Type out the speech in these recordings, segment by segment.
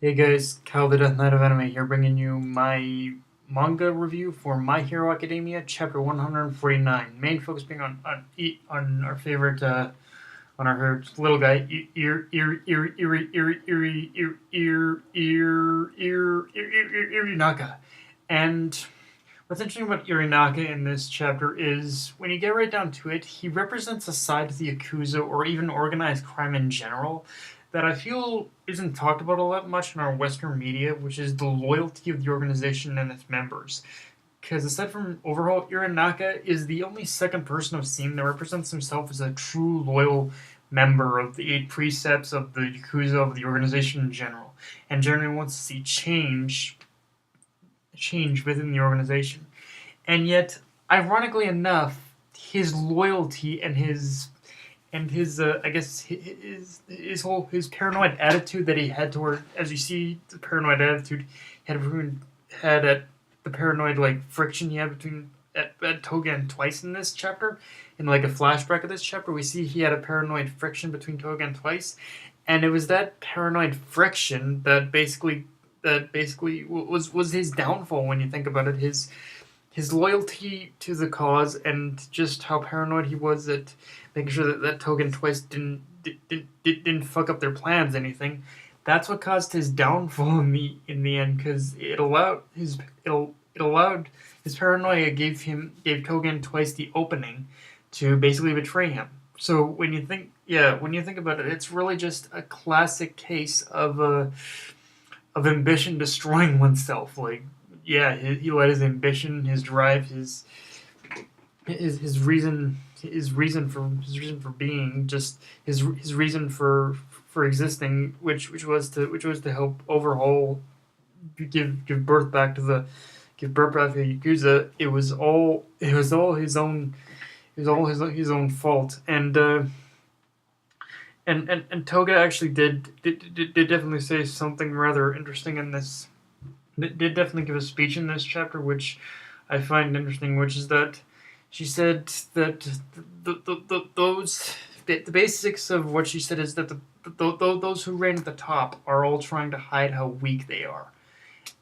Hey guys, Kyle the Death Knight of Anime here, bringing you my manga review for My Hero Academia, chapter 149. Main focus being on our favorite little guy, Irinaka. And what's interesting about Irinaka in this chapter is when you get right down to it, he represents a side of the Yakuza or even organized crime in general that I feel isn't talked about all that much in our Western media, which is the loyalty of the organization and its members. Because aside from Overhaul, Irinaka is the only second person I've seen that represents himself as a true loyal member of the eight precepts of the Yakuza, of the organization in general, and generally wants to see change within the organization. And yet, ironically enough, his loyalty and his I guess his paranoid attitude that he had toward, as you see, the paranoid attitude had at the paranoid like friction he had between at Toga and Twice in this chapter. In like a flashback of this chapter, we see he had a paranoid friction between Toga and Twice, and it was that paranoid friction that basically was his downfall when you think about it. His loyalty to the cause and just how paranoid he was at making sure that Toga and Twice didn't fuck up their plans anything. That's what caused his downfall in the end, because it allowed his paranoia gave Toga and Twice the opening to basically betray him. So when you think about it, it's really just a classic case of ambition destroying oneself. Like, yeah, he let his ambition, his drive, his reason for being, just his reason for existing, which was to help Overhaul give birth back to the Yakuza. It was all his own fault. And Toga actually did definitely say something rather interesting in this. Did definitely give a speech in this chapter, which I find interesting, which is that she said that the basics of what she said is that those who reign at the top are all trying to hide how weak they are,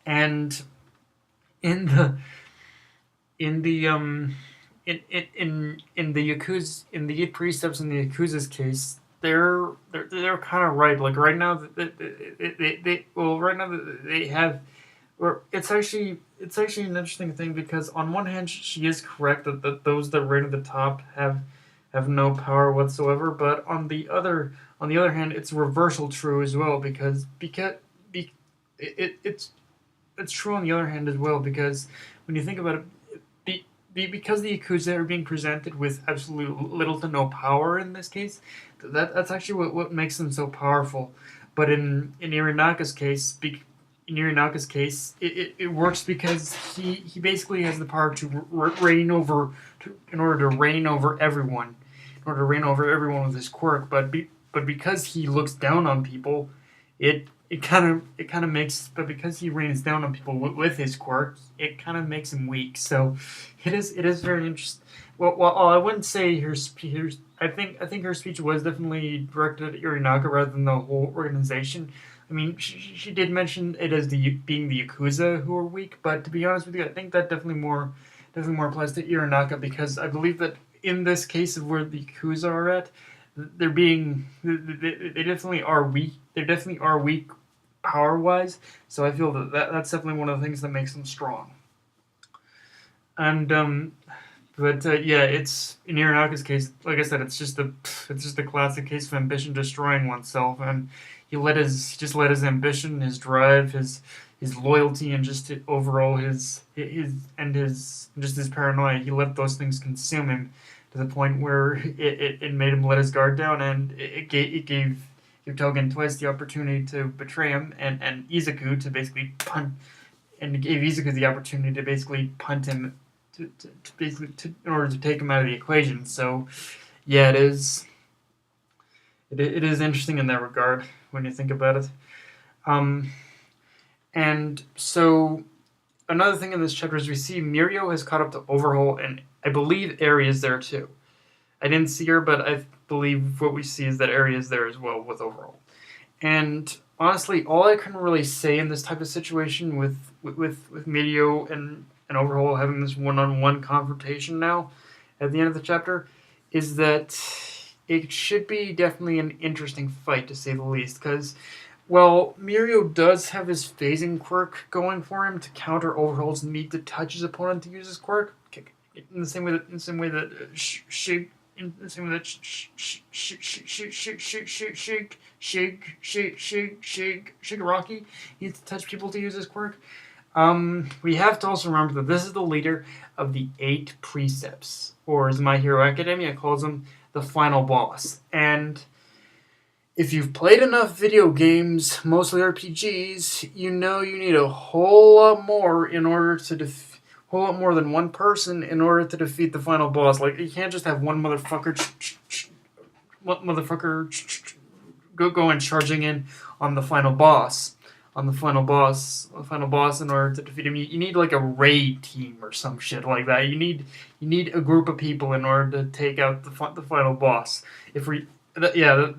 and in the in the in the Yakuza, in the eight precepts in the Yakuza's case, they're kind of right. Like right now, right now they have. Or it's actually an interesting thing, because on one hand she is correct that those that reign at the top have no power whatsoever, but on the other hand it's reversal true as well, because it's true on the other hand as well, because when you think about it, because the Yakuza are being presented with absolutely little to no power in this case, that's actually what makes them so powerful. But in Irinaka's case, it works because he basically has the power to reign over, in order to reign over everyone, with his quirk. But because he looks down on people, it kind of makes. But because he rains down on people with his quirk, it kind of makes him weak. So it is very interesting. Well, I wouldn't say I think her speech was definitely directed at Irinaka rather than the whole organization. I mean, she did mention it as being the Yakuza who are weak, but to be honest with you, I think that definitely more applies to Irinaka, because I believe that in this case of where the Yakuza are at, they definitely are weak. They definitely are weak power wise. So I feel that's definitely one of the things that makes them strong. And yeah, it's in Irinaka's case. Like I said, it's just a classic case of ambition destroying oneself, and he just let his ambition, his drive, his loyalty, and just overall his paranoia. He let those things consume him to the point where it made him let his guard down, and it gave Toga and Twice the opportunity to betray him, and Izuku to basically punt, and it gave Izuku the opportunity to basically punt him in order to take him out of the equation. So yeah, it is interesting in that regard when you think about it. Um, and so another thing in this chapter is we see Mirio has caught up to Overhaul, and I believe Eri is there too. I didn't see her, but I believe what we see is that Eri is there as well with Overhaul. And honestly, all I can really say in this type of situation with Mirio and Overhaul having this one-on-one confrontation now at the end of the chapter is that it should be definitely an interesting fight to say the least. Because well, Mirio does have his phasing quirk going for him to counter Overhaul's need to touch his opponent to use his quirk. In the same way that in the same way that Shigaraki needs to touch people to use his quirk. We have to also remember that this is the leader of the 8 precepts, or as My Hero Academia calls them, the final boss. And if you've played enough video games, mostly RPGs, you know you need a whole lot more in order to whole lot more than one person in order to defeat the final boss. Like, you can't just have one motherfucker going charging in on the final boss. On the final boss in order to defeat him. You need like a raid team or some shit like that. You need a group of people in order to take out the final boss. If we are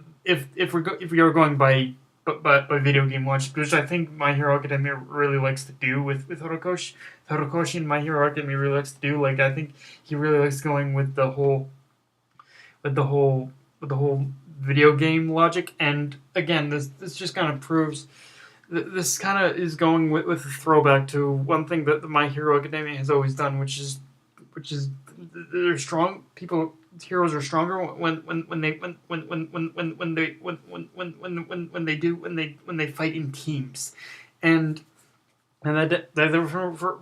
going by video game launch, which I think My Hero Academia really likes to do with Horikoshi and My Hero Academia really likes to do. Like, I think he really likes going with the whole video game logic. And again, this just kind of proves. This kind of is going with a throwback to one thing that the My Hero Academia has always done, which is they're strong. Heroes are stronger when they fight in teams, and that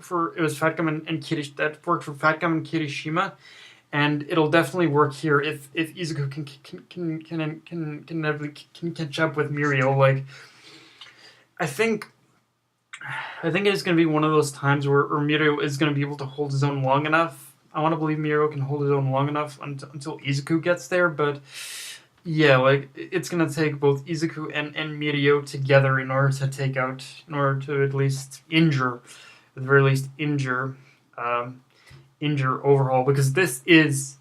for it was Fat Gum and Kirish that worked for Fat Gum and Kirishima, and it'll definitely work here if Izuku can catch up with Mirio. Like, I think it is going to be one of those times where Mirio is going to be able to hold his own long enough. I want to believe Mirio can hold his own long enough until Izuku gets there, but yeah, like, it's going to take both Izuku and Mirio together in order to at least injure, at the very least injure Overhaul, because this is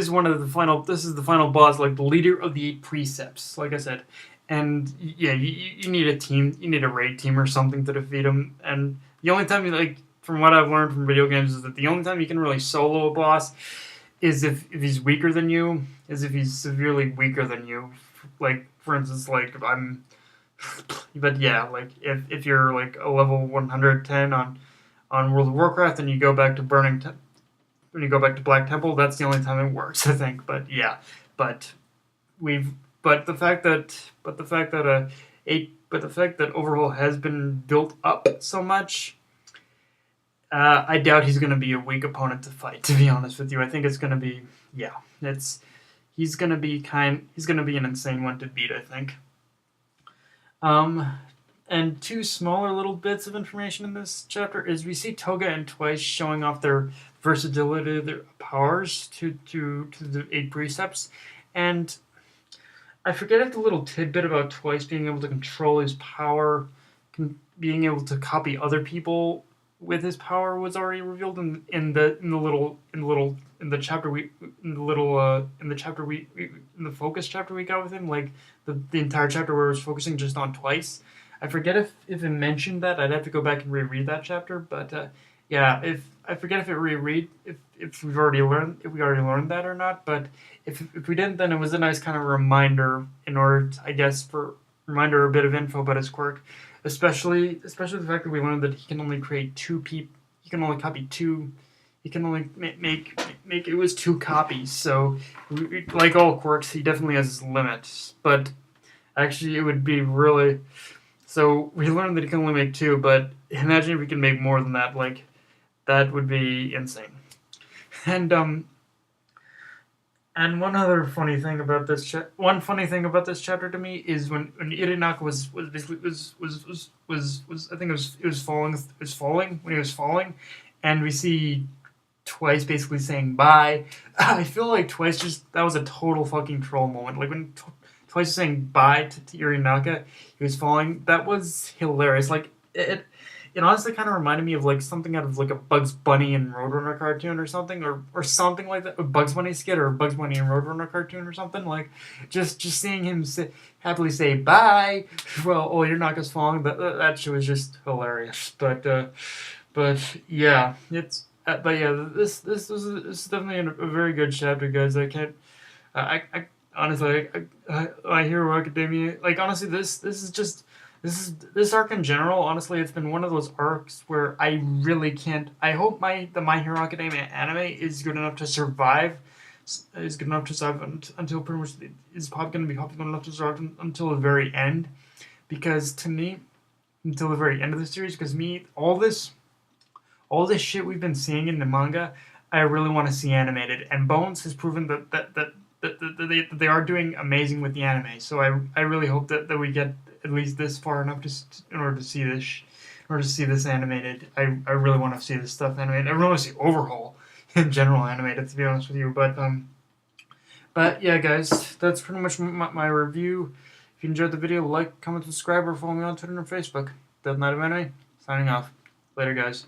one of the final. This is the final boss, like the leader of the 8 precepts, like I said. And yeah, you need a team, you need a raid team or something to defeat him. And the only time from what I've learned from video games, is that the only time you can really solo a boss is if he's weaker than you, is if he's severely weaker than you. Like, for instance, like but yeah, like if you're like a level 110 on World of Warcraft and you go back to when you go back to Black Temple, that's the only time it works, I think. But yeah, but the fact that Overhaul has been built up so much, I doubt he's going to be a weak opponent to fight. To be honest with you, I think it's going to be he's going to be an insane one to beat, I think. And 2 smaller little bits of information in this chapter is we see Toga and Twice showing off their versatility, their powers to the 8 precepts, and I forget if the little tidbit about Twice being able to control his power, being able to copy other people with his power was already revealed in the focus chapter we got with him, like the entire chapter where it was focusing just on Twice. I forget if it mentioned that. I'd have to go back and reread that chapter, but yeah, if I forget if we already learned that or not, but if we didn't, then it was a nice kind of reminder in order to, I guess, a bit of info about his quirk, especially the fact that we learned that he can only create 2 people. He can only copy 2. He can only make it was 2 copies. So, like all quirks, he definitely has his limits. But actually, it would be really. So we learned that he can only make 2, but imagine if he can make more than that. Like, that would be insane. And one other funny thing about this chapter to me is when Irinaka was I think it was falling when he was falling, and we see Twice basically saying bye. I feel like that was a total fucking troll moment. Like when Twice was saying bye to Irinaka, he was falling. That was hilarious. Like it it honestly kind of reminded me of like something out of like a Bugs Bunny and Roadrunner cartoon or something, or something like that, a Bugs Bunny skit or a Bugs Bunny and Roadrunner cartoon or something. Like just seeing him happily say bye while Irinaka's falling, that shit was just hilarious. But yeah, but yeah, this is definitely a very good chapter, guys. I can't. I honestly, My Hero Academia. Like honestly, this is just this arc in general. Honestly, it's been one of those arcs where I really can't. I hope the My Hero Academia anime is good enough to survive. Is good enough to survive until pretty much is probably going to be popular enough to survive until the very end. Because to me, until the very end of the series, because me all this shit we've been seeing in the manga, I really want to see animated. And Bones has proven that they are doing amazing with the anime. So I really hope that we get at least this far enough in order to see this animated. I really want to see this stuff animated. I really want to see Overhaul in general animated, to be honest with you. But yeah, guys, that's pretty much my review. If you enjoyed the video, like, comment, subscribe, or follow me on Twitter and Facebook. Death Knight of Anime, signing off. Later, guys.